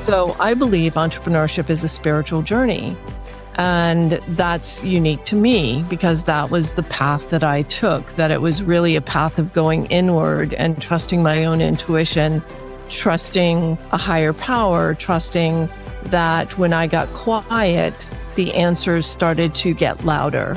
So I believe entrepreneurship is a spiritual journey. And that's unique to me because that was the path that I took, that it was really a path of going inward and trusting my own intuition, trusting a higher power, trusting that when I got quiet, the answers started to get louder.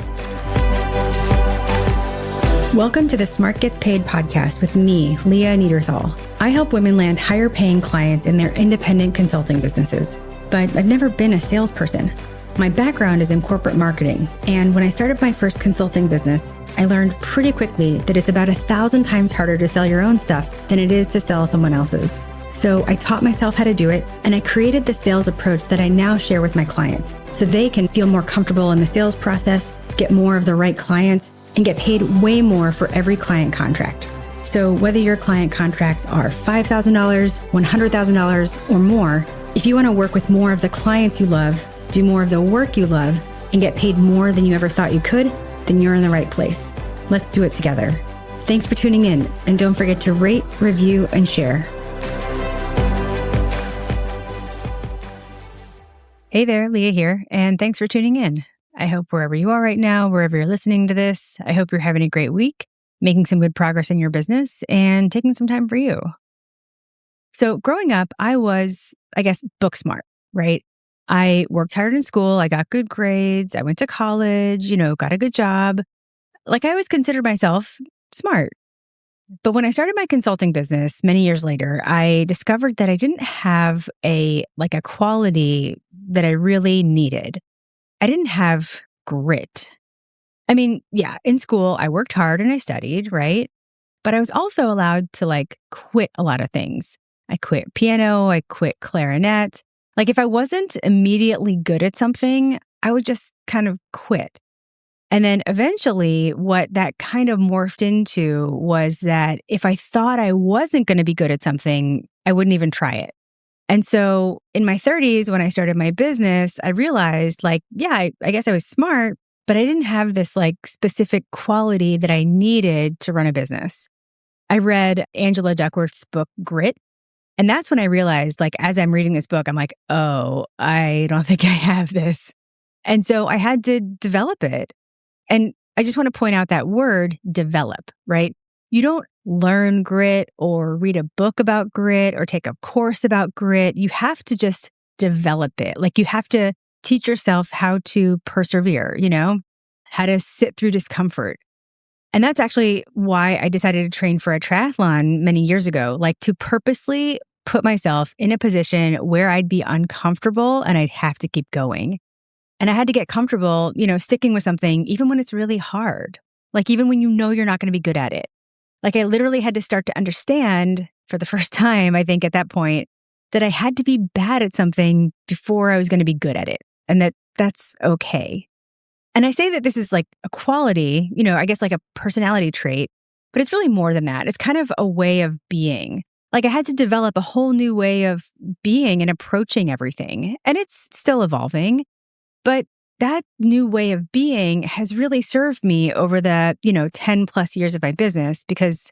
Welcome to the Smart Gets Paid podcast with me, Leah Niederthal. I help women land higher paying clients in their independent consulting businesses, but I've never been a salesperson. My background is in corporate marketing, and when I started my first consulting business, I learned pretty quickly that it's about 1,000 times harder to sell your own stuff than it is to sell someone else's. So I taught myself how to do it, and I created the sales approach that I now share with my clients so they can feel more comfortable in the sales process, get more of the right clients, and get paid way more for every client contract. So whether your client contracts are $5,000, $100,000, or more, if you want to work with more of the clients you love, do more of the work you love, and get paid more than you ever thought you could, then you're in the right place. Let's do it together. Thanks for tuning in, and don't forget to rate, review, and share. Hey there, Leah here, and thanks for tuning in. I hope wherever you are right now, wherever you're listening to this, I hope you're having a great week, making some good progress in your business, and taking some time for you. So growing up, I was, book smart, right? I worked hard in school. I got good grades. I went to college, got a good job. I always considered myself smart. But when I started my consulting business many years later, I discovered that I didn't have a quality that I really needed. I didn't have grit. In school, I worked hard and I studied, right? But I was also allowed to quit a lot of things. I quit piano. I quit clarinet. If I wasn't immediately good at something, I would just kind of quit. And then eventually what that kind of morphed into was that if I thought I wasn't going to be good at something, I wouldn't even try it. And so in my 30s, when I started my business, I realized I guess I was smart, but I didn't have this specific quality that I needed to run a business. I read Angela Duckworth's book, Grit. And that's when I realized, as I'm reading this book, I'm oh, I don't think I have this. And so I had to develop it. And I just want to point out that word, develop, right? You don't learn grit or read a book about grit or take a course about grit. You have to just develop it. You have to teach yourself how to persevere, how to sit through discomfort. And that's actually why I decided to train for a triathlon many years ago, to purposely put myself in a position where I'd be uncomfortable and I'd have to keep going. And I had to get comfortable, sticking with something even when it's really hard. Even when you're not going to be good at it. I literally had to start to understand for the first time, I think at that point, that I had to be bad at something before I was going to be good at it. And that's okay. And I say that this is a quality, a personality trait, but it's really more than that. It's kind of a way of being. I had to develop a whole new way of being and approaching everything. And it's still evolving. But that new way of being has really served me over the, 10 plus years of my business, because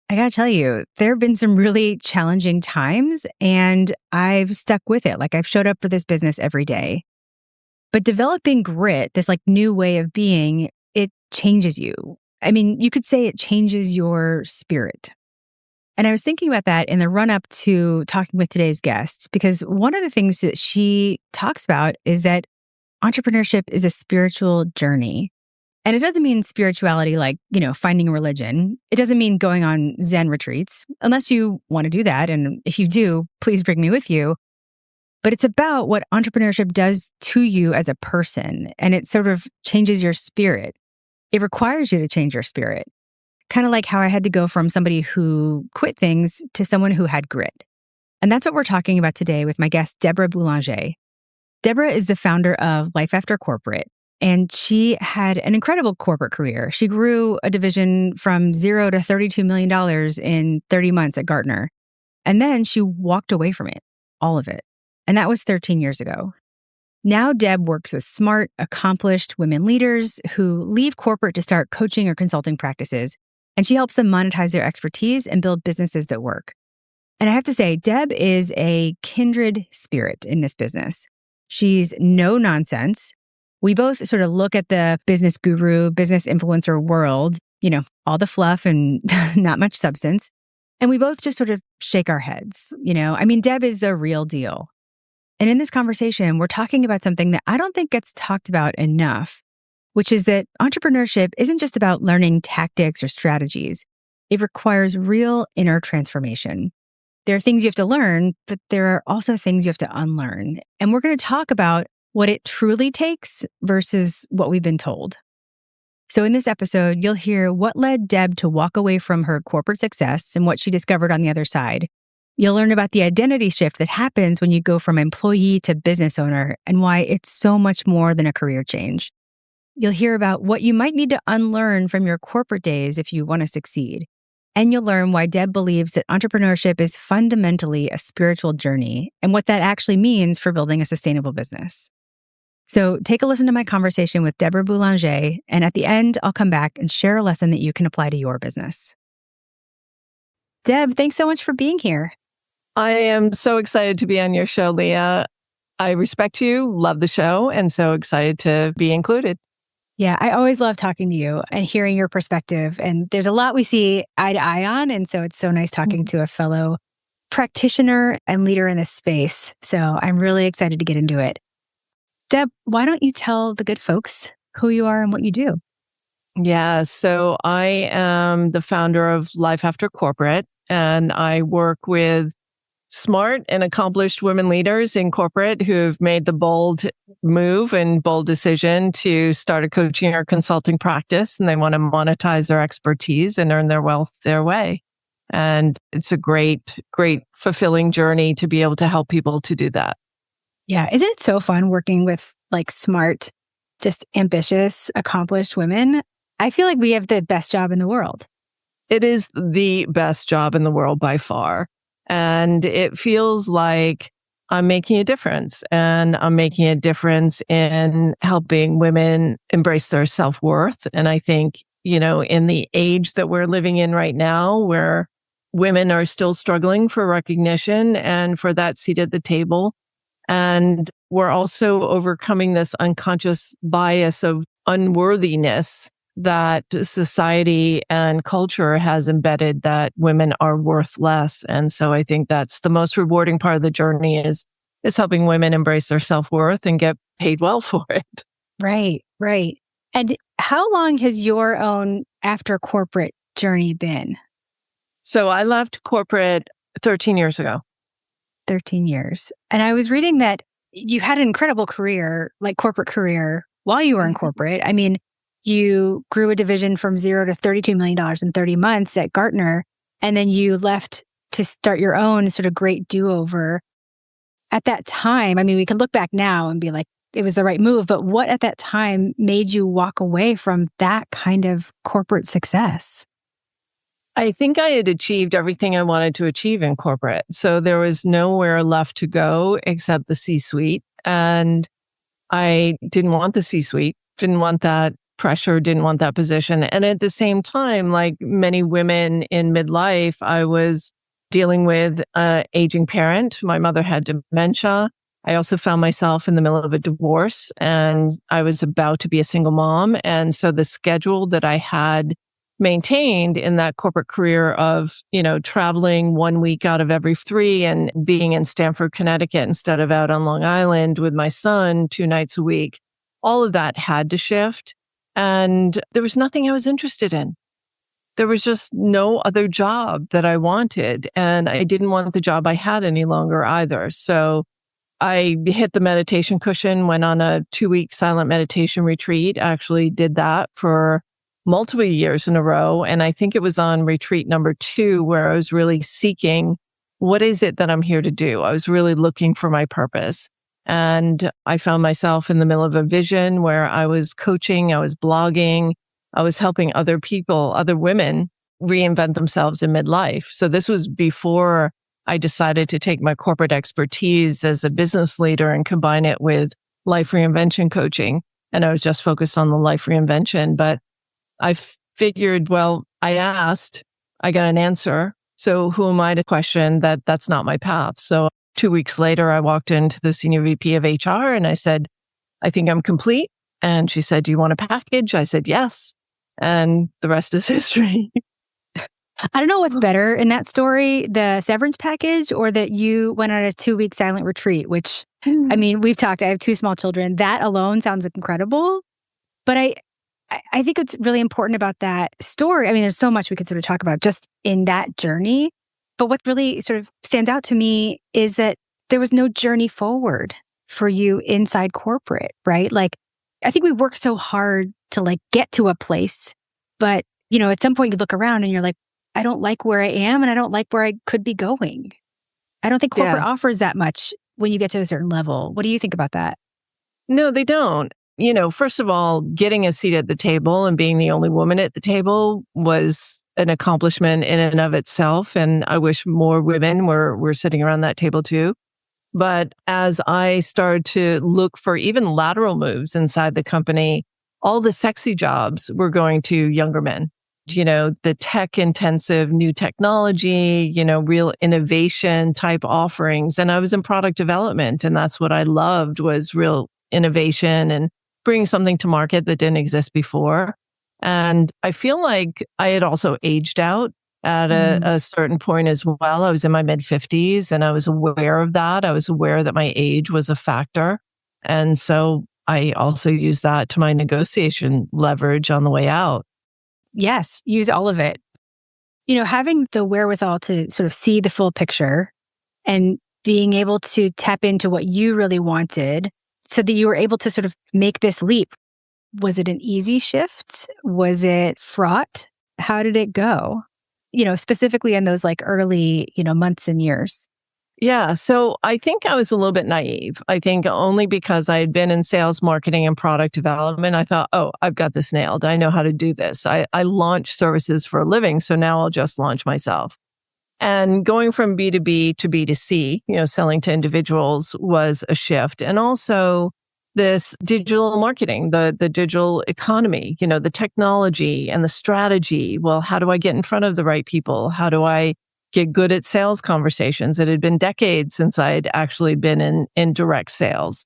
I got to tell you, there have been some really challenging times and I've stuck with it. I've showed up for this business every day. But developing grit, this new way of being, it changes you. You could say it changes your spirit. And I was thinking about that in the run up to talking with today's guest, because one of the things that she talks about is that entrepreneurship is a spiritual journey. And it doesn't mean spirituality finding a religion. It doesn't mean going on Zen retreats, unless you want to do that. And if you do, please bring me with you. But it's about what entrepreneurship does to you as a person. And it sort of changes your spirit. It requires you to change your spirit. Kind of like how I had to go from somebody who quit things to someone who had grit. And that's what we're talking about today with my guest, Debra Boulanger. Debra is the founder of Life After Corporate, and she had an incredible corporate career. She grew a division from $0 to $32 million in 30 months at Gartner. And then she walked away from it, all of it. And that was 13 years ago. Now Deb works with smart, accomplished women leaders who leave corporate to start coaching or consulting practices, and she helps them monetize their expertise and build businesses that work. And I have to say, Deb is a kindred spirit in this business. She's no nonsense. We both sort of look at the business guru, business influencer world, all the fluff and not much substance. And we both just sort of shake our heads. Deb is the real deal. And in this conversation, we're talking about something that I don't think gets talked about enough, which is that entrepreneurship isn't just about learning tactics or strategies. It requires real inner transformation. There are things you have to learn, but there are also things you have to unlearn. And we're going to talk about what it truly takes versus what we've been told. So in this episode, you'll hear what led Deb to walk away from her corporate success and what she discovered on the other side. You'll learn about the identity shift that happens when you go from employee to business owner and why it's so much more than a career change. You'll hear about what you might need to unlearn from your corporate days if you want to succeed. And you'll learn why Deb believes that entrepreneurship is fundamentally a spiritual journey and what that actually means for building a sustainable business. So take a listen to my conversation with Debra Boulanger, and at the end, I'll come back and share a lesson that you can apply to your business. Deb, thanks so much for being here. I am so excited to be on your show, Leah. I respect you, love the show, and so excited to be included. Yeah, I always love talking to you and hearing your perspective. And there's a lot we see eye to eye on. And so it's so nice talking to a fellow practitioner and leader in this space. So I'm really excited to get into it. Deb, why don't you tell the good folks who you are and what you do? Yeah, so I am the founder of Life After Corporate, and I work with smart and accomplished women leaders in corporate who have made the bold move and bold decision to start a coaching or consulting practice, and they want to monetize their expertise and earn their wealth their way. And it's a great, great fulfilling journey to be able to help people to do that. Yeah. Isn't it so fun working with smart, just ambitious, accomplished women? I feel like we have the best job in the world. It is the best job in the world by far. And it feels like I'm making a difference, and I'm making a difference in helping women embrace their self-worth. And I think, in the age that we're living in right now, where women are still struggling for recognition and for that seat at the table, and we're also overcoming this unconscious bias of unworthiness that society and culture has embedded, that women are worth less. And so I think that's the most rewarding part of the journey is helping women embrace their self-worth and get paid well for it. Right, right. And how long has your own after corporate journey been? So I left corporate 13 years ago. 13 years. And I was reading that you had an incredible career, corporate career, while you were in corporate. You grew a division from 0 to $32 million in 30 months at Gartner, and then you left to start your own sort of great do-over. At that time, we can look back now and be like, it was the right move, but what at that time made you walk away from that kind of corporate success? I think I had achieved everything I wanted to achieve in corporate. So there was nowhere left to go except the C-suite. And I didn't want the C-suite, didn't want that pressure, didn't want that position. And at the same time, like many women in midlife, I was dealing with an aging parent. My mother had dementia. I also found myself in the middle of a divorce, and I was about to be a single mom. And so the schedule that I had maintained in that corporate career of, traveling 1 week out of every 3 and being in Stamford, Connecticut instead of out on Long Island with my son 2 nights a week, all of that had to shift. And there was nothing I was interested in. There was just no other job that I wanted. And I didn't want the job I had any longer either. So I hit the meditation cushion, went on a 2-week silent meditation retreat, actually did that for multiple years in a row. And I think it was on retreat number 2 where I was really seeking, what is it that I'm here to do? I was really looking for my purpose. And I found myself in the middle of a vision where I was coaching, I was blogging, I was helping other people, other women reinvent themselves in midlife. So this was before I decided to take my corporate expertise as a business leader and combine it with life reinvention coaching. And I was just focused on the life reinvention. But I figured, I asked, I got an answer. So who am I to question that that's not my path? So 2 weeks later, I walked into the senior VP of HR and I said, I think I'm complete. And she said, do you want a package? I said, yes. And the rest is history. I don't know what's better in that story, the severance package or that you went on a 2-week silent retreat, which, I mean, we've talked, I have 2 small children. That alone sounds incredible. But I think it's really important about that story. I mean, there's so much we could sort of talk about just in that journey. But what really sort of stands out to me is that there was no journey forward for you inside corporate, right? Like, I think we work so hard to like get to a place, but at some point you look around and you're like, I don't like where I am and I don't like where I could be going. I don't think corporate offers that much when you get to a certain level. What do you think about that? No, they don't. First of all, getting a seat at the table and being the only woman at the table was an accomplishment in and of itself. And I wish more women were sitting around that table too. But as I started to look for even lateral moves inside the company, all the sexy jobs were going to younger men. The tech intensive new technology, real innovation type offerings. And I was in product development. And that's what I loved was real innovation and bringing something to market that didn't exist before. And I feel like I had also aged out at a certain point as well. I was in my mid-50s and I was aware of that. I was aware that my age was a factor. And so I also used that to my negotiation leverage on the way out. Yes, use all of it. Having the wherewithal to sort of see the full picture and being able to tap into what you really wanted so that you were able to sort of make this leap. Was it an easy shift? Was it fraught? How did it go? Specifically in those like early, months and years. Yeah. So I think I was a little bit naive. I think only because I had been in sales, marketing, and product development, I thought, oh, I've got this nailed. I know how to do this. I launch services for a living. So now I'll just launch myself. And going from B2B to B2C, selling to individuals was a shift. And also this digital marketing, the digital economy, the technology and the strategy. Well, how do I get in front of the right people? How do I get good at sales conversations? It had been decades since I'd actually been in direct sales.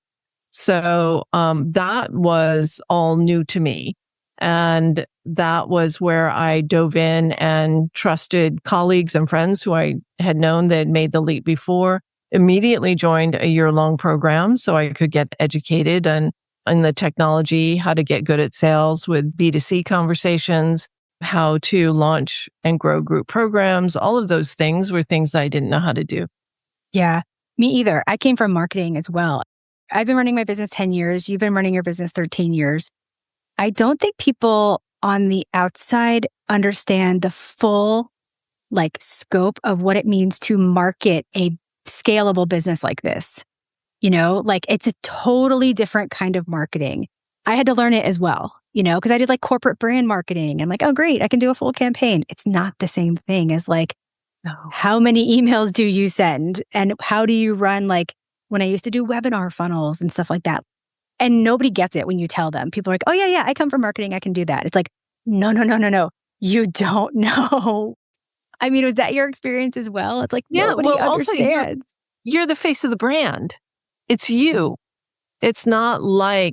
So that was all new to me. And that was where I dove in and trusted colleagues and friends who I had known that had made the leap before, immediately joined a year-long program so I could get educated in the technology, how to get good at sales with B2C conversations, how to launch and grow group programs. All of those things were things that I didn't know how to do. Yeah, me either. I came from marketing as well. I've been running my business 10 years. You've been running your business 13 years. I don't think people on the outside understand the full scope of what it means to market a scalable business like this. It's a totally different kind of marketing. I had to learn it as well, because I did corporate brand marketing. I'm like, oh, great, I can do a full campaign. It's not the same thing as how many emails do you send? And how do you run when I used to do webinar funnels and stuff like that. And nobody gets it when you tell them. People are like, oh, yeah, I come from marketing. I can do that. It's like, no. You don't know. I mean, was that your experience as well? It's like, nobody understands. You're the face of the brand. It's you. It's not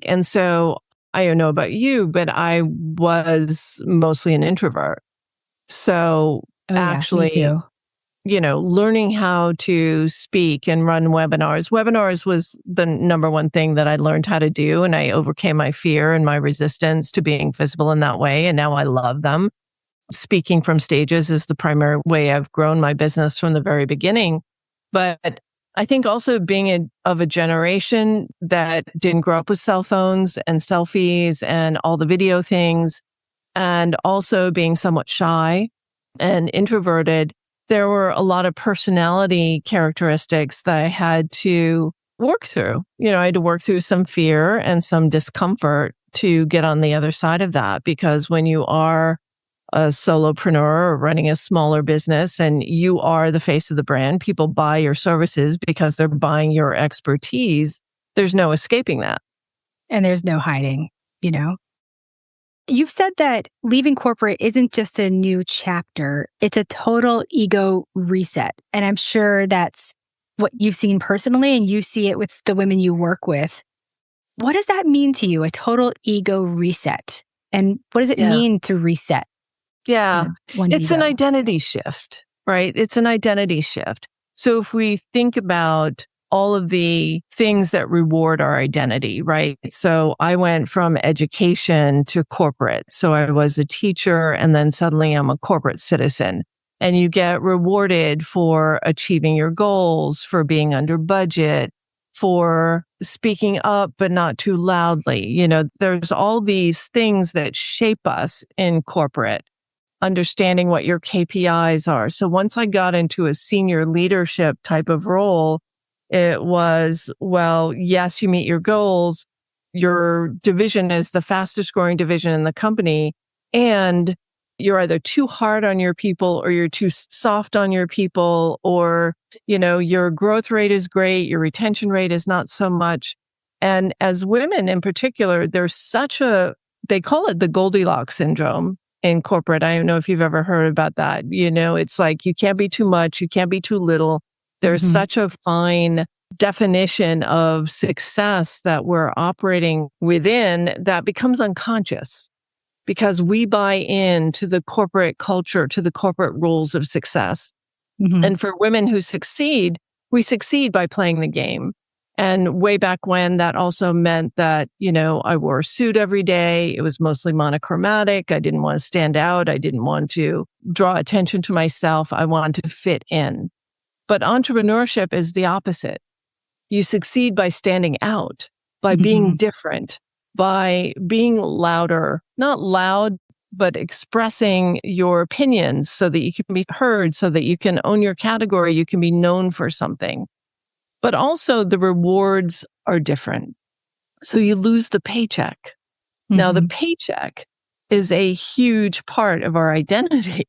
and so I don't know about you, but I was mostly an introvert. So actually, me too. Learning how to speak and run webinars. Webinars was the number one thing that I learned how to do. And I overcame my fear and my resistance to being visible in that way. And now I love them. Speaking from stages is the primary way I've grown my business from the very beginning. But I think also being of a generation that didn't grow up with cell phones and selfies and all the video things, and also being somewhat shy and introverted, there were a lot of personality characteristics that I had to work through. I had to work through some fear and some discomfort to get on the other side of that. Because when you are a solopreneur or running a smaller business and you are the face of the brand, people buy your services because they're buying your expertise. There's no escaping that. And there's no hiding, You've said that leaving corporate isn't just a new chapter, it's a total ego reset. And I'm sure that's what you've seen personally, and you see it with the women you work with. What does that mean to you, a total ego reset? And what does it Yeah. mean to reset? Yeah. One's It's ego? an identity shift, right? It's an identity shift. So if we think about all of the things that reward our identity, right? So I went from education to corporate. So I was a teacher and then suddenly I'm a corporate citizen. And you get rewarded for achieving your goals, for being under budget, for speaking up, but not too loudly. There's all these things that shape us in corporate, understanding what your KPIs are. So once I got into a senior leadership type of role, it was, well, yes, you meet your goals. Your division is the fastest growing division in the company. And you're either too hard on your people or you're too soft on your people, or, your growth rate is great. Your retention rate is not so much. And as women in particular, there's they call it the Goldilocks syndrome in corporate. I don't know if you've ever heard about that. It's like you can't be too much, you can't be too little. There's such a fine definition of success that we're operating within that becomes unconscious because we buy into the corporate culture, to the corporate rules of success. And for women who succeed, we succeed by playing the game. And way back when, that also meant that, I wore a suit every day. It was mostly monochromatic. I didn't want to stand out. I didn't want to draw attention to myself. I wanted to fit in. But entrepreneurship is the opposite. You succeed by standing out, by being different, by being louder, not loud, but expressing your opinions so that you can be heard, so that you can own your category, you can be known for something. But also the rewards are different. So you lose the paycheck. Now, the paycheck is a huge part of our identity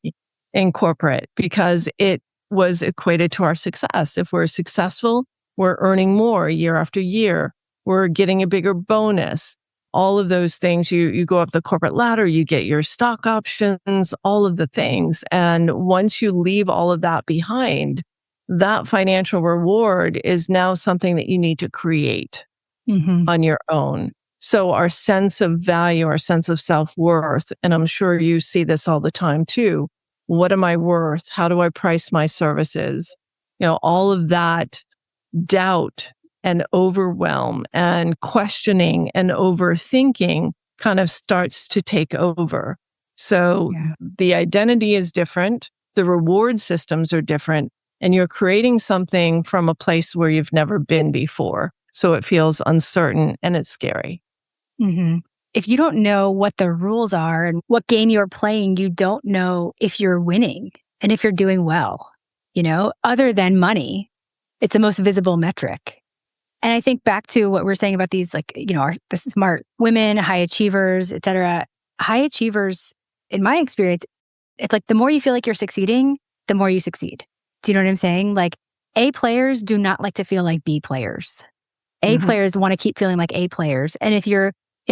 in corporate because it was equated to our success. If we're successful, we're earning more year after year. We're getting a bigger bonus. All of those things, you go up the corporate ladder, you get your stock options, all of the things. And once you leave all of that behind, that financial reward is now something that you need to create on your own. So our sense of value, our sense of self-worth, and I'm sure you see this all the time too. What am I worth? How do I price my services? All of that doubt and overwhelm and questioning and overthinking kind of starts to take over. So the identity is different. The reward systems are different. And you're creating something from a place where you've never been before. So it feels uncertain and it's scary. If you don't know what the rules are and what game you're playing, you don't know if you're winning and if you're doing well, other than money. It's the most visible metric. And I think back to what we're saying about these, the smart women, high achievers, et cetera. High achievers, in my experience, it's like the more you feel like you're succeeding, the more you succeed. Do you know what I'm saying? Like A players do not like to feel like B players. A players want to keep feeling like A players. And if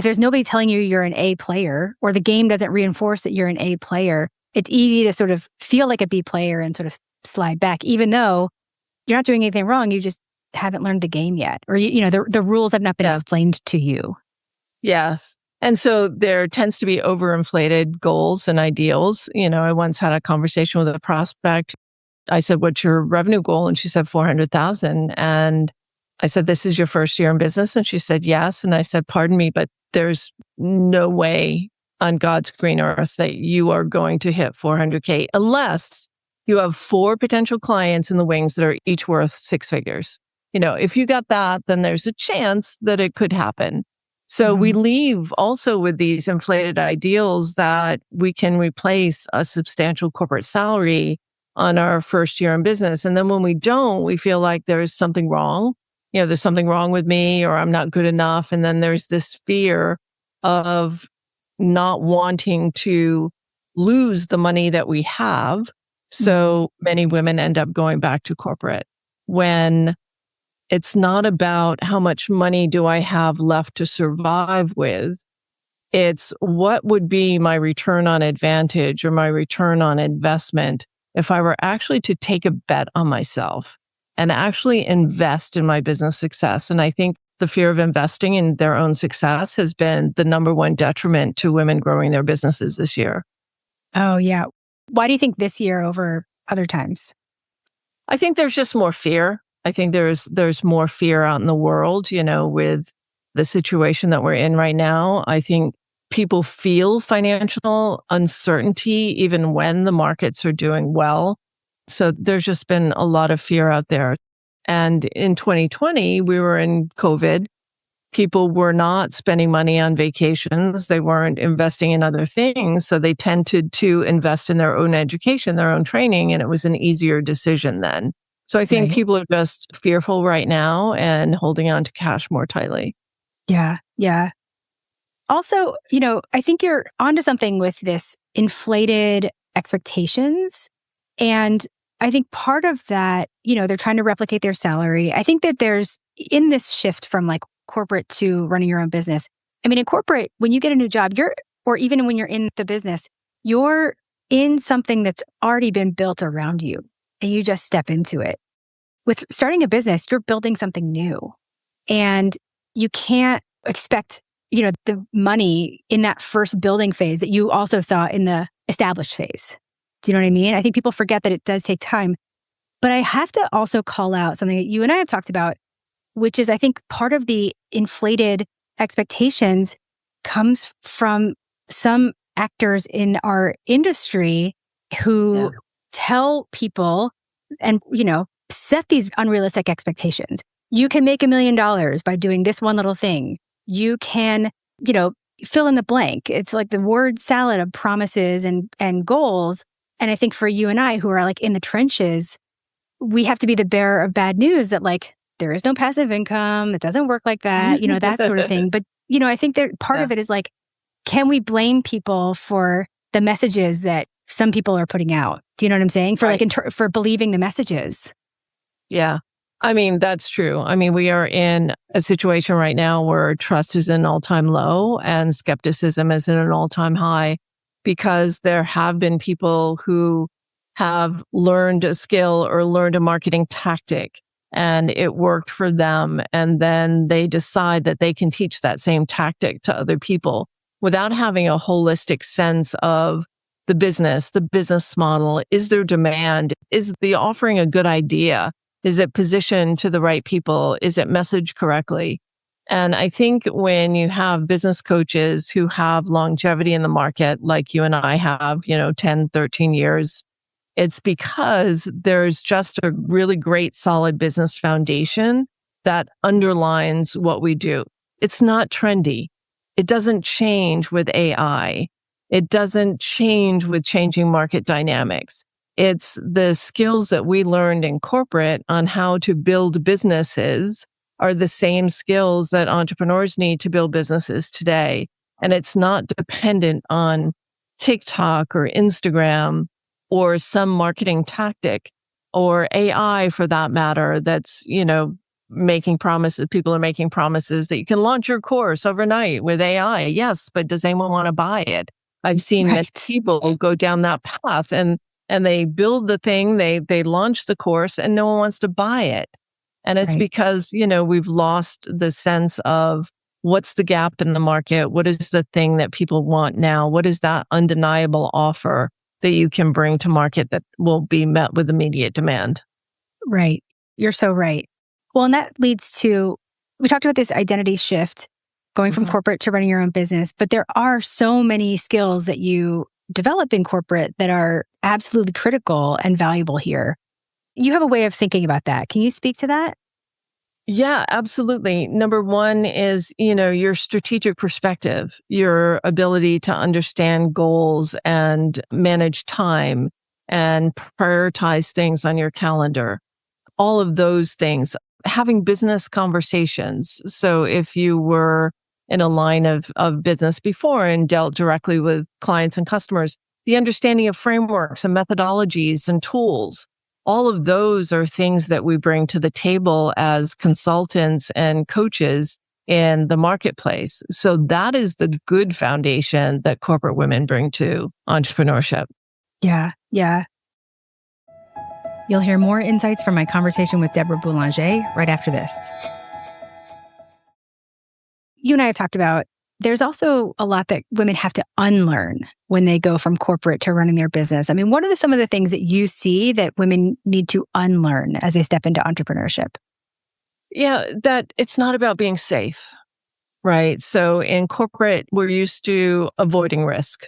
there's nobody telling you you're an A player, or the game doesn't reinforce that you're an A player, it's easy to sort of feel like a B player and sort of slide back, even though you're not doing anything wrong. You just haven't learned the game yet. Or, the rules have not been explained to you. Yes. And so there tends to be overinflated goals and ideals. I once had a conversation with a prospect. I said, what's your revenue goal? And she said, 400,000. And I said, this is your first year in business? And she said, yes. And I said, pardon me, but there's no way on God's green earth that you are going to hit 400K unless you have 4 potential clients in the wings that are each worth 6 figures. If you got that, then there's a chance that it could happen. So we leave also with these inflated ideals that we can replace a substantial corporate salary on our first year in business. And then when we don't, we feel like there's something wrong. There's something wrong with me, or I'm not good enough. And then there's this fear of not wanting to lose the money that we have. So many women end up going back to corporate when it's not about how much money do I have left to survive with. It's what would be my return on advantage or my return on investment if I were actually to take a bet on myself and actually invest in my business success. And I think the fear of investing in their own success has been the number one detriment to women growing their businesses this year. Oh, yeah. Why do you think this year over other times? I think there's just more fear. I think there's more fear out in the world, with the situation that we're in right now. I think people feel financial uncertainty even when the markets are doing well. So there's just been a lot of fear out there. And in 2020, we were in COVID. People were not spending money on vacations. They weren't investing in other things. So they tended to invest in their own education, their own training, and it was an easier decision then. So I think people are just fearful right now and holding on to cash more tightly. Yeah, yeah. Also, I think you're onto something with this inflated expectations. And I think part of that, they're trying to replicate their salary. I think that there's in this shift from like corporate to running your own business. I mean, in corporate, when you get a new job, or even when you're in the business, you're in something that's already been built around you and you just step into it. With starting a business, you're building something new and you can't expect, the money in that first building phase that you also saw in the established phase. Do you know what I mean? I think people forget that it does take time. But I have to also call out something that you and I have talked about, which is I think part of the inflated expectations comes from some actors in our industry who tell people and, set these unrealistic expectations. You can make $1 million by doing this one little thing. You can, fill in the blank. It's like the word salad of promises and goals. And I think for you and I who are like in the trenches, we have to be the bearer of bad news that like, there is no passive income. It doesn't work like that, that sort of thing. But, I think that part of it is like, can we blame people for the messages that some people are putting out? Do you know what I'm saying? For for believing the messages. Yeah. I mean, that's true. I mean, we are in a situation right now where trust is an all-time low and skepticism is at an all-time high because there have been people who have learned a skill or learned a marketing tactic and it worked for them. And then they decide that they can teach that same tactic to other people without having a holistic sense of the business model. Is there demand? Is the offering a good idea? Is it positioned to the right people? Is it messaged correctly? And I think when you have business coaches who have longevity in the market, like you and I have, 10, 13 years, it's because there's just a really great solid business foundation that underlines what we do. It's not trendy. It doesn't change with AI. It doesn't change with changing market dynamics. It's the skills that we learned in corporate on how to build businesses are the same skills that entrepreneurs need to build businesses today. And it's not dependent on TikTok or Instagram or some marketing tactic or AI for that matter that's, making promises. People are making promises that you can launch your course overnight with AI. Yes, but does anyone want to buy it? I've seen many people go down that path and they build the thing, they launch the course and no one wants to buy it. And it's because, we've lost the sense of what's the gap in the market? What is the thing that people want now? What is that undeniable offer that you can bring to market that will be met with immediate demand? Right. You're so right. Well, and that leads to, we talked about this identity shift going from corporate to running your own business, but there are so many skills that you develop in corporate that are absolutely critical and valuable here. You have a way of thinking about that. Can you speak to that? Yeah, absolutely. Number one is, your strategic perspective, your ability to understand goals and manage time and prioritize things on your calendar. All of those things, having business conversations. So if you were in a line of business before and dealt directly with clients and customers, the understanding of frameworks and methodologies and tools, all of those are things that we bring to the table as consultants and coaches in the marketplace. So that is the good foundation that corporate women bring to entrepreneurship. Yeah. Yeah. You'll hear more insights from my conversation with Debra Boulanger right after this. You and I have talked about there's also a lot that women have to unlearn when they go from corporate to running their business. I mean, what are some of the things that you see that women need to unlearn as they step into entrepreneurship? Yeah, that it's not about being safe, right? So in corporate, we're used to avoiding risk.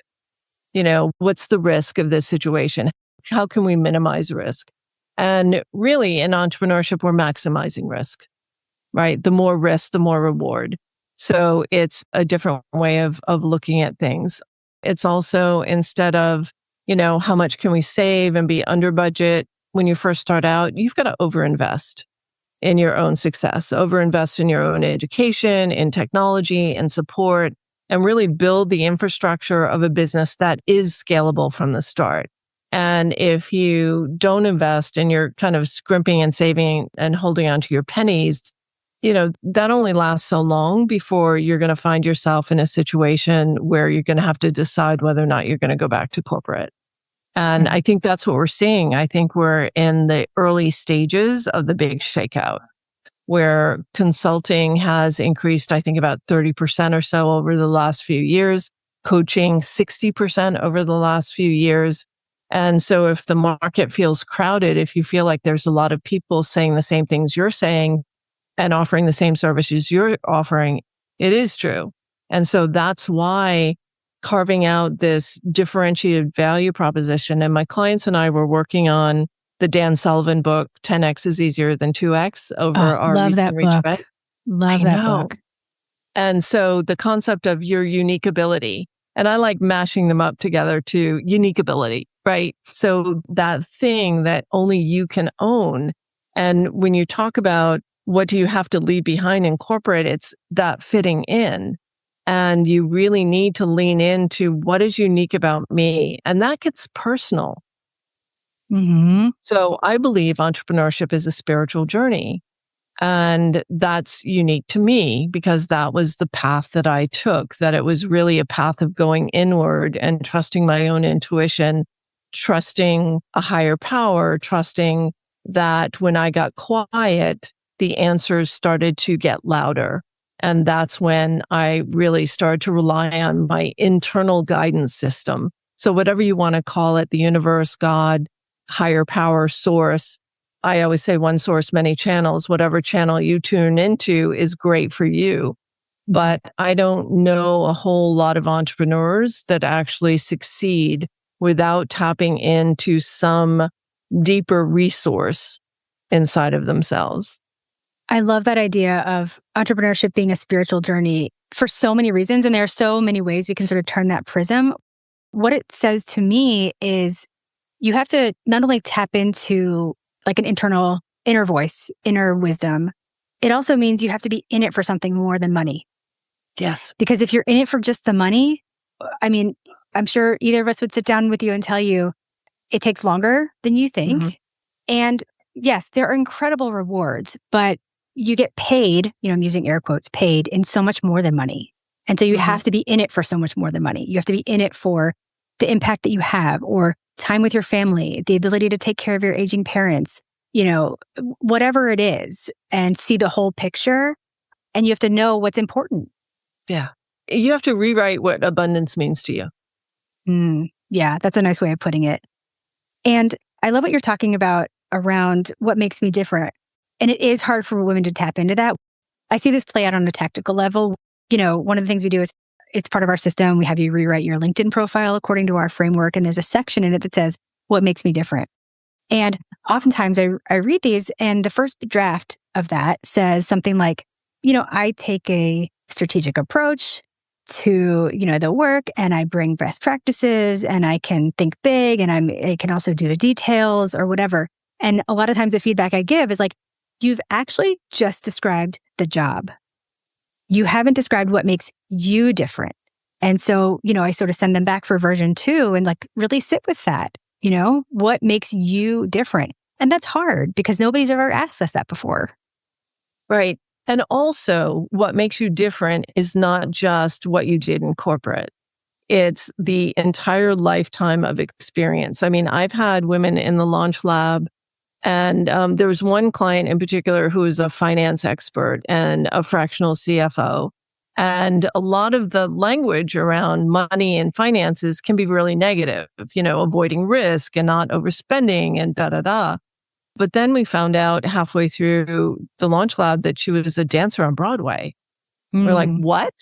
What's the risk of this situation? How can we minimize risk? And really in entrepreneurship, we're maximizing risk, right? The more risk, the more reward. So it's a different way of looking at things. It's also instead of, how much can we save and be under budget when you first start out, you've got to overinvest in your own success, overinvest in your own education, in technology and support, and really build the infrastructure of a business that is scalable from the start. And if you don't invest and you're kind of scrimping and saving and holding on to your pennies, that only lasts so long before you're going to find yourself in a situation where you're going to have to decide whether or not you're going to go back to corporate. And I think that's what we're seeing. I think we're in the early stages of the big shakeout where consulting has increased, I think about 30% or so over the last few years, coaching 60% over the last few years. And so if the market feels crowded, if you feel like there's a lot of people saying the same things you're saying, and offering the same services you're offering, it is true. And so that's why carving out this differentiated value proposition. And my clients and I were working on the Dan Sullivan book, 10X is Easier Than 2X over our love that book. retreat. Love that book. And so the concept of your unique ability, and I like mashing them up together to unique ability, right? So that thing that only you can own. And when you talk about what do you have to leave behind in corporate, it's that fitting in. And you really need to lean into what is unique about me. And that gets personal. Mm-hmm. So I believe entrepreneurship is a spiritual journey. And that's unique to me because that was the path that I took, that it was really a path of going inward and trusting my own intuition, trusting a higher power, trusting that when I got quiet, the answers started to get louder. And that's when I really started to rely on my internal guidance system. So whatever you want to call it, the universe, God, higher power, source. I always say one source, many channels. Whatever channel you tune into is great for you. But I don't know a whole lot of entrepreneurs that actually succeed without tapping into some deeper resource inside of themselves. I love that idea of entrepreneurship being a spiritual journey for so many reasons. And there are so many ways we can sort of turn that prism. What it says to me is you have to not only tap into like an inner voice, inner wisdom. It also means you have to be in it for something more than money. Yes. Because if you're in it for just the money, I mean, I'm sure either of us would sit down with you and tell you it takes longer than you think. Mm-hmm. And yes, there are incredible rewards, but you get paid, I'm using air quotes, paid in so much more than money. And so you have to be in it for so much more than money. You have to be in it for the impact that you have or time with your family, the ability to take care of your aging parents, whatever it is, and see the whole picture. And you have to know what's important. Yeah. You have to rewrite what abundance means to you. Yeah, that's a nice way of putting it. And I love what you're talking about around what makes me different. And it is hard for women to tap into that. I see this play out on a tactical level. One of the things we do is it's part of our system. We have you rewrite your LinkedIn profile according to our framework. And there's a section in it that says, what makes me different? And oftentimes I read these and the first draft of that says something like, I take a strategic approach to, the work and I bring best practices and I can think big and I can also do the details or whatever. And a lot of times the feedback I give is like, you've actually just described the job. You haven't described what makes you different. And so, I sort of send them back for version 2 and like really sit with that, what makes you different? And that's hard because nobody's ever asked us that before. Right. And also, what makes you different is not just what you did in corporate. It's the entire lifetime of experience. I mean, I've had women in the launch lab, and there was one client in particular who is a finance expert and a fractional CFO. And a lot of the language around money and finances can be really negative, avoiding risk and not overspending and da da da. But then we found out halfway through the launch lab that she was a dancer on Broadway. We're like, what?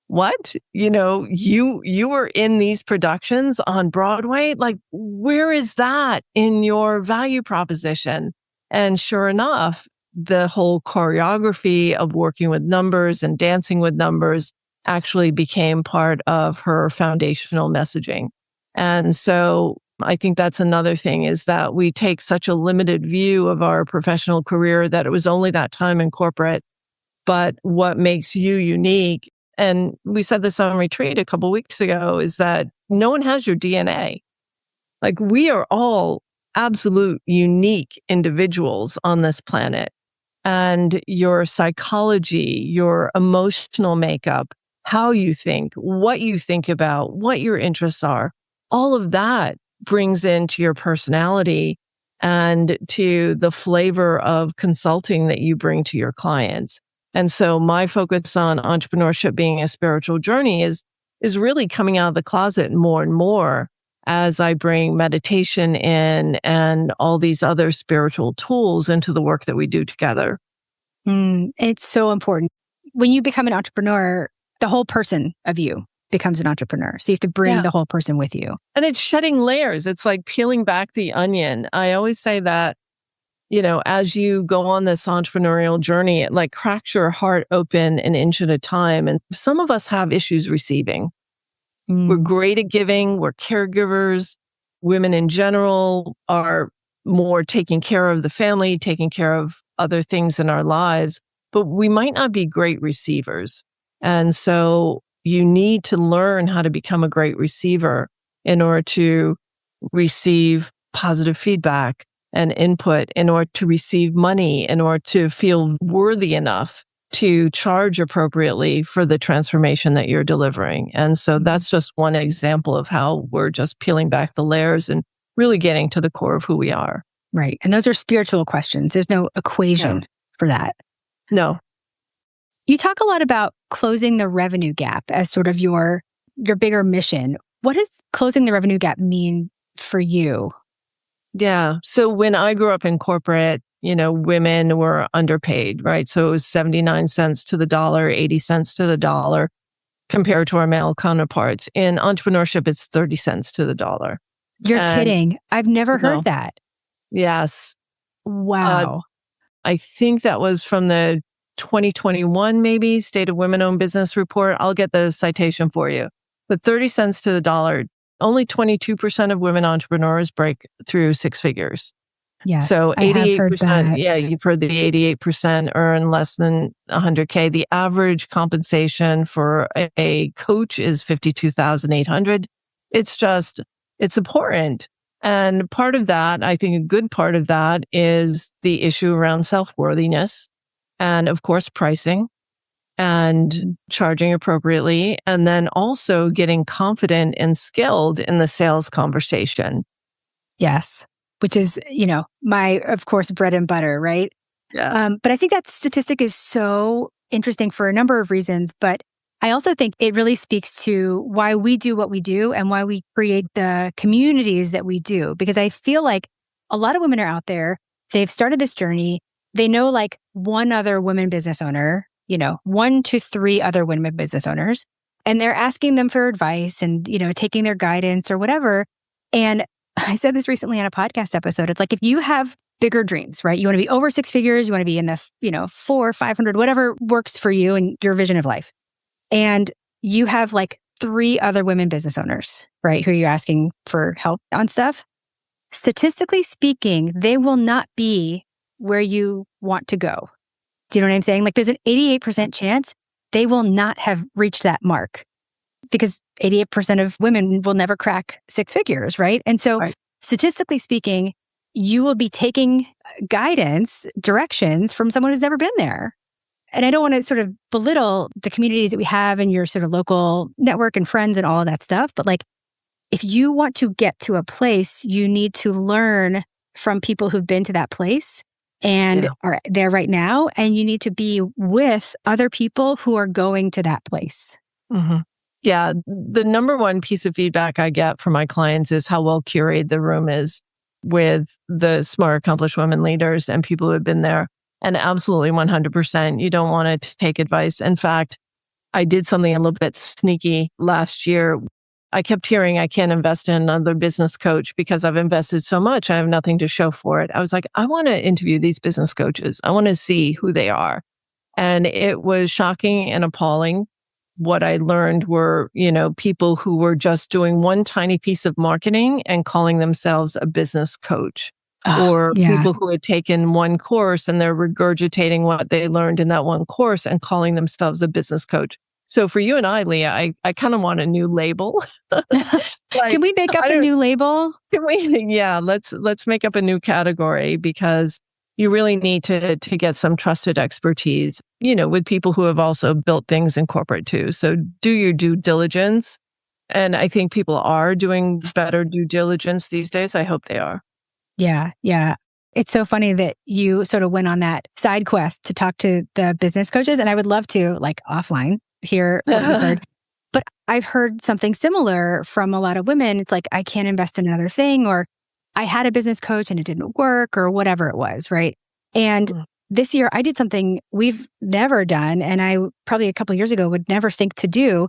What? You were in these productions on Broadway? Like, where is that in your value proposition? And sure enough, the whole choreography of working with numbers and dancing with numbers actually became part of her foundational messaging. And so I think that's another thing, is that we take such a limited view of our professional career that it was only that time in corporate. But what makes you unique, and we said this on retreat a couple of weeks ago, is that no one has your DNA. Like, we are all absolute unique individuals on this planet. And your psychology, your emotional makeup, how you think, what you think about, what your interests are, all of that brings into your personality and to the flavor of consulting that you bring to your clients. And so my focus on entrepreneurship being a spiritual journey is really coming out of the closet more and more as I bring meditation in and all these other spiritual tools into the work that we do together. It's so important. When you become an entrepreneur, the whole person of you becomes an entrepreneur. So you have to bring the whole person with you. And it's shedding layers. It's like peeling back the onion. I always say that, as you go on this entrepreneurial journey, it like cracks your heart open an inch at a time. And some of us have issues receiving. We're great at giving. We're caregivers. Women in general are more taking care of the family, taking care of other things in our lives, but we might not be great receivers. And so you need to learn how to become a great receiver in order to receive positive feedback and input, in order to receive money, in order to feel worthy enough to charge appropriately for the transformation that you're delivering. And so that's just one example of how we're just peeling back the layers and really getting to the core of who we are. Right. And those are spiritual questions. There's no equation for that. No. You talk a lot about closing the revenue gap as sort of your bigger mission. What does closing the revenue gap mean for you? Yeah. So when I grew up in corporate, women were underpaid, right? So it was 79 cents to the dollar, 80 cents to the dollar compared to our male counterparts. In entrepreneurship, it's 30 cents to the dollar. You're kidding. I've never heard that. Yes. Wow. I think that was from the 2021, maybe, State of Women-Owned Business Report. I'll get the citation for you. But 30 cents to the dollar, only 22% of women entrepreneurs break through six figures. Yeah. So 88%, you've heard the 88% earn less than 100K. The average compensation for a coach is $52,800. It's important. And part of that, I think a good part of that is the issue around self-worthiness and, of course, pricing and charging appropriately, and then also getting confident and skilled in the sales conversation. Yes. Which is, my, of course, bread and butter, right? Yeah. But I think that statistic is so interesting for a number of reasons. But I also think it really speaks to why we do what we do and why we create the communities that we do. Because I feel like a lot of women are out there, they've started this journey, they know like one other women business owner, 1 to 3 other women business owners, and they're asking them for advice and, taking their guidance or whatever. And I said this recently on a podcast episode. It's like, if you have bigger dreams, right? You want to be over 6 figures, you want to be in the, 400, 500, whatever works for you and your vision of life. And you have like 3 other women business owners, right? Who you're asking for help on stuff. Statistically speaking, they will not be where you want to go. Do you know what I'm saying? Like, there's an 88% chance they will not have reached that mark, because 88% of women will never crack 6 figures, right? And so statistically speaking, you will be taking guidance, directions from someone who's never been there. and I don't want to sort of belittle the communities that we have in your sort of local network and friends and all of that stuff. But like, if you want to get to a place, you need to learn from people who've been to that place and are there right now. And you need to be with other people who are going to that place. Mm-hmm. Yeah. The number one piece of feedback I get from my clients is how well curated the room is with the smart, accomplished women leaders and people who have been there. And absolutely 100%, you don't want to take advice. In fact, I did something a little bit sneaky last year. I kept hearing I can't invest in another business coach because I've invested so much. I have nothing to show for it. I was like, I want to interview these business coaches. I want to see who they are. And it was shocking and appalling. What I learned were, people who were just doing one tiny piece of marketing and calling themselves a business coach. Or people who had taken one course and they're regurgitating what they learned in that one course and calling themselves a business coach. So for you and I, Leah, I kind of want a new label. Can we make up a new label? Can we? Yeah, let's make up a new category because you really need to get some trusted expertise, with people who have also built things in corporate too. So do your due diligence. And I think people are doing better due diligence these days. I hope they are. Yeah. Yeah. It's so funny that you sort of went on that side quest to talk to the business coaches. And I would love to, like, offline, hear what you heard. But I've heard something similar from a lot of women. It's like, I can't invest in another thing, or I had a business coach and it didn't work, or whatever it was, right? And this year I did something we've never done, and I probably a couple of years ago would never think to do.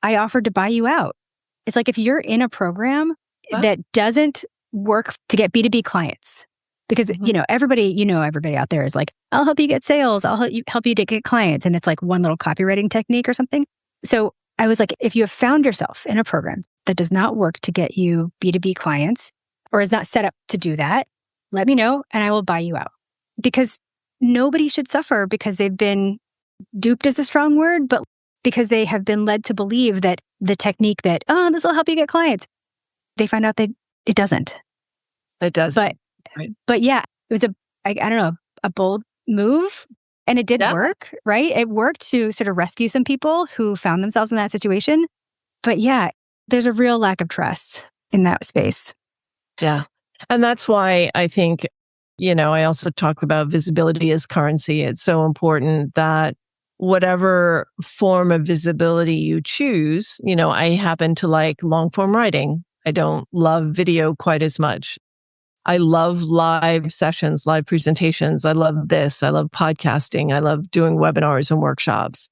I offered to buy you out. It's like, if you're in a program that doesn't work to get B2B clients, because everybody out there is like, I'll help you get sales, I'll help you to get clients, and it's like one little copywriting technique or something. So I was like, if you have found yourself in a program that does not work to get you B2B clients, or is not set up to do that, let me know and I will buy you out. Because nobody should suffer because they've been duped is a strong word, but because they have been led to believe that the technique that, this will help you get clients, they find out that it doesn't. It doesn't. But yeah, it was a bold move, and it did work, right? It worked to sort of rescue some people who found themselves in that situation. But yeah, there's a real lack of trust in that space. Yeah. And that's why I think, I also talk about visibility as currency. It's so important that whatever form of visibility you choose, I happen to like long form writing. I don't love video quite as much. I love live sessions, live presentations. I love this. I love podcasting. I love doing webinars and workshops.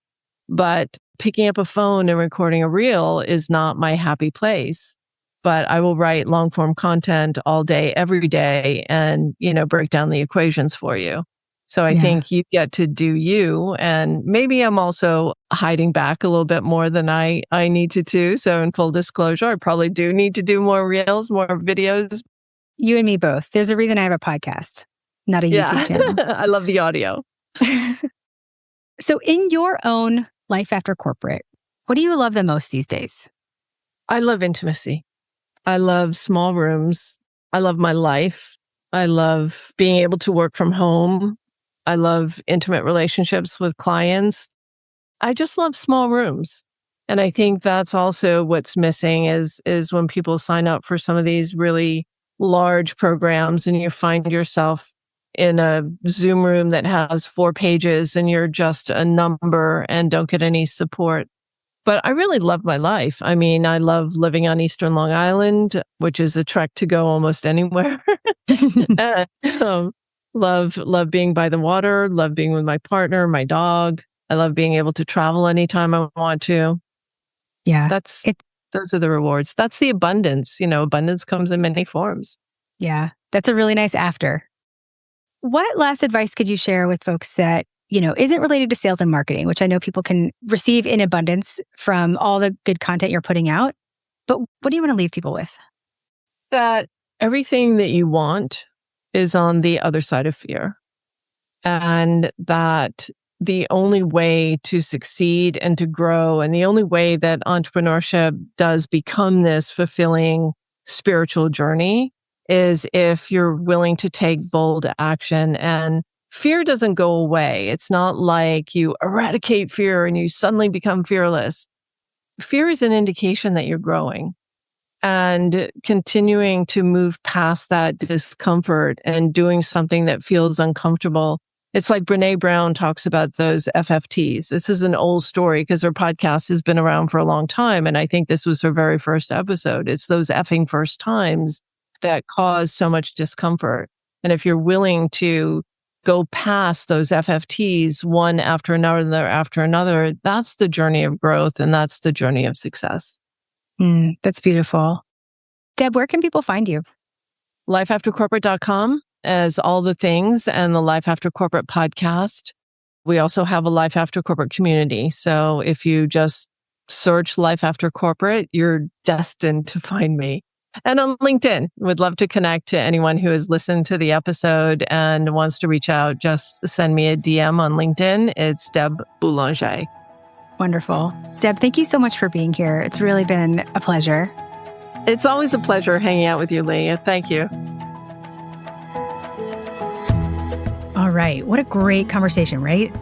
But picking up a phone and recording a reel is not my happy place. But I will write long form content all day, every day, and, break down the equations for you. So I think you get to do you. And maybe I'm also hiding back a little bit more than I need to do. So in full disclosure, I probably do need to do more reels, more videos. You and me both. There's a reason I have a podcast, not a YouTube channel. I love the audio. So in your own life after corporate, what do you love the most these days? I love intimacy. I love small rooms. I love my life. I love being able to work from home. I love intimate relationships with clients. I just love small rooms. And I think that's also what's missing is when people sign up for some of these really large programs and you find yourself in a Zoom room that has 4 pages and you're just a number and don't get any support. But I really love my life. I mean, I love living on Eastern Long Island, which is a trek to go almost anywhere. And, love being by the water, love being with my partner, my dog. I love being able to travel anytime I want to. Yeah. Those are the rewards. That's the abundance. Abundance comes in many forms. Yeah. That's a really nice after. What last advice could you share with folks that, isn't related to sales and marketing, which I know people can receive in abundance from all the good content you're putting out? But what do you want to leave people with? That everything that you want is on the other side of fear. And that the only way to succeed and to grow, and the only way that entrepreneurship does become this fulfilling spiritual journey, is if you're willing to take bold action and fear doesn't go away. It's not like you eradicate fear and you suddenly become fearless. Fear is an indication that you're growing and continuing to move past that discomfort and doing something that feels uncomfortable. It's like Brené Brown talks about those FFTs. This is an old story because her podcast has been around for a long time. And I think this was her very first episode. It's those effing first times that cause so much discomfort. And if you're willing to go past those FFTs one after another, that's the journey of growth and that's the journey of success. That's beautiful. Deb, where can people find you? lifeaftercorporate.com as all the things and the Life After Corporate podcast. We also have a Life After Corporate community. So if you just search Life After Corporate, you're destined to find me. And on LinkedIn, would love to connect to anyone who has listened to the episode and wants to reach out. Just send me a DM on LinkedIn. It's Debra Boulanger. Wonderful. Deb, thank you so much for being here. It's really been a pleasure. It's always a pleasure hanging out with you, Leah. Thank you. All right. What a great conversation, right?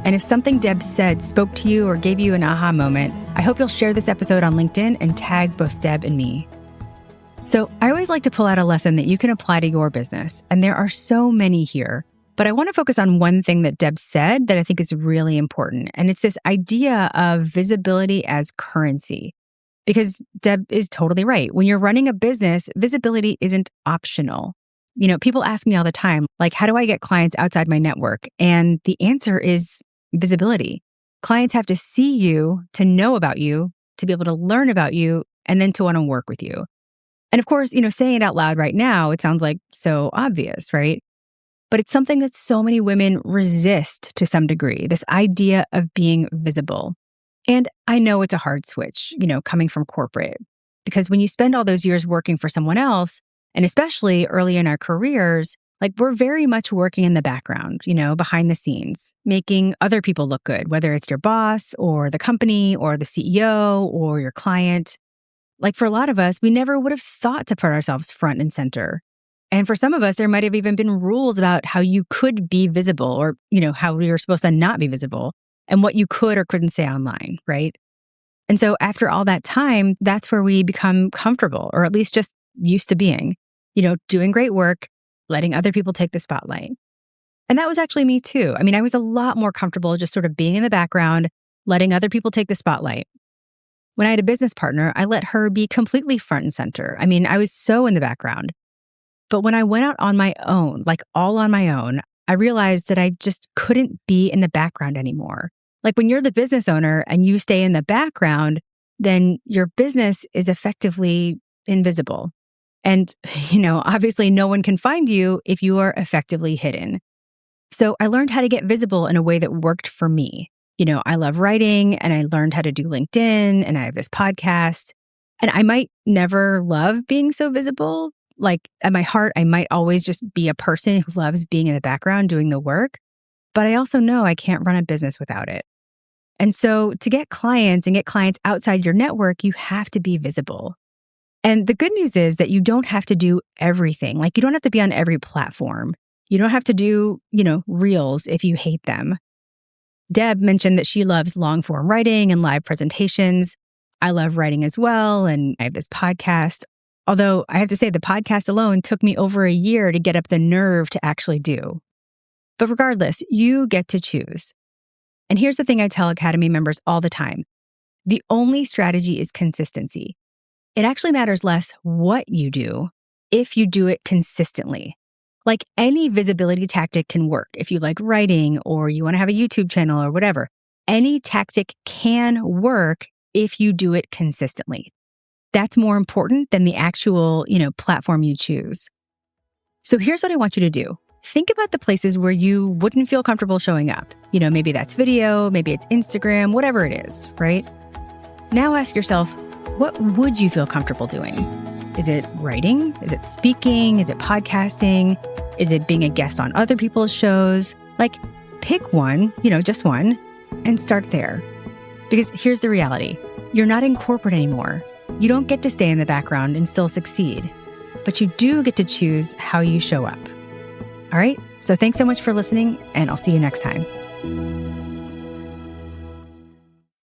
And if something Deb said spoke to you or gave you an aha moment, I hope you'll share this episode on LinkedIn and tag both Deb and me. So I always like to pull out a lesson that you can apply to your business. And there are so many here. But I want to focus on one thing that Deb said that I think is really important. And it's this idea of visibility as currency. Because Deb is totally right. When you're running a business, visibility isn't optional. You know, people ask me all the time, like, how do I get clients outside my network? And the answer is visibility. Clients have to see you, to know about you, to be able to learn about you, and then to want to work with you. And of course, you know, saying it out loud right now, it sounds like so obvious, right? But it's something that so many women resist to some degree, this idea of being visible. And I know it's a hard switch, you know, coming from corporate, because when you spend all those years working for someone else, and especially early in our careers, like we're very much working in the background, you know, behind the scenes, making other people look good, whether it's your boss or the company or the CEO or your client. Like for a lot of us, we never would have thought to put ourselves front and center. And for some of us, there might have even been rules about how you could be visible or, you know, how you're supposed to not be visible and what you could or couldn't say online, right? And so after all that time, that's where we become comfortable, or at least just used to being, you know, doing great work, letting other people take the spotlight. And that was actually me too. I mean, I was a lot more comfortable just sort of being in the background, letting other people take the spotlight. When I had a business partner, I let her be completely front and center. I mean, I was so in the background. But when I went out on my own, like all on my own, I realized that I just couldn't be in the background anymore. Like when you're the business owner and you stay in the background, then your business is effectively invisible. And, you know, obviously no one can find you if you are effectively hidden. So I learned how to get visible in a way that worked for me. You know, I love writing and I learned how to do LinkedIn and I have this podcast. And I might never love being so visible. Like at my heart, I might always just be a person who loves being in the background doing the work. But I also know I can't run a business without it. And so to get clients and get clients outside your network, you have to be visible. And the good news is that you don't have to do everything. Like you don't have to be on every platform. You don't have to do, you know, reels if you hate them. Deb mentioned that she loves long form writing and live presentations. I love writing as well. And I have this podcast. Although I have to say the podcast alone took me over a year to get up the nerve to actually do. But regardless, you get to choose. And here's the thing I tell Academy members all the time. The only strategy is consistency. It actually matters less what you do if you do it consistently. Like any visibility tactic can work if you like writing or you want to have a YouTube channel or whatever. Any tactic can work if you do it consistently. That's more important than the actual, you know, platform you choose. So here's what I want you to do. Think about the places where you wouldn't feel comfortable showing up. You know, maybe that's video, maybe it's Instagram, whatever it is, right? Now ask yourself, what would you feel comfortable doing? Is it writing? Is it speaking? Is it podcasting? Is it being a guest on other people's shows? Like, pick one, you know, just one, and start there. Because here's the reality. You're not in corporate anymore. You don't get to stay in the background and still succeed. But you do get to choose how you show up. All right. So thanks so much for listening, and I'll see you next time.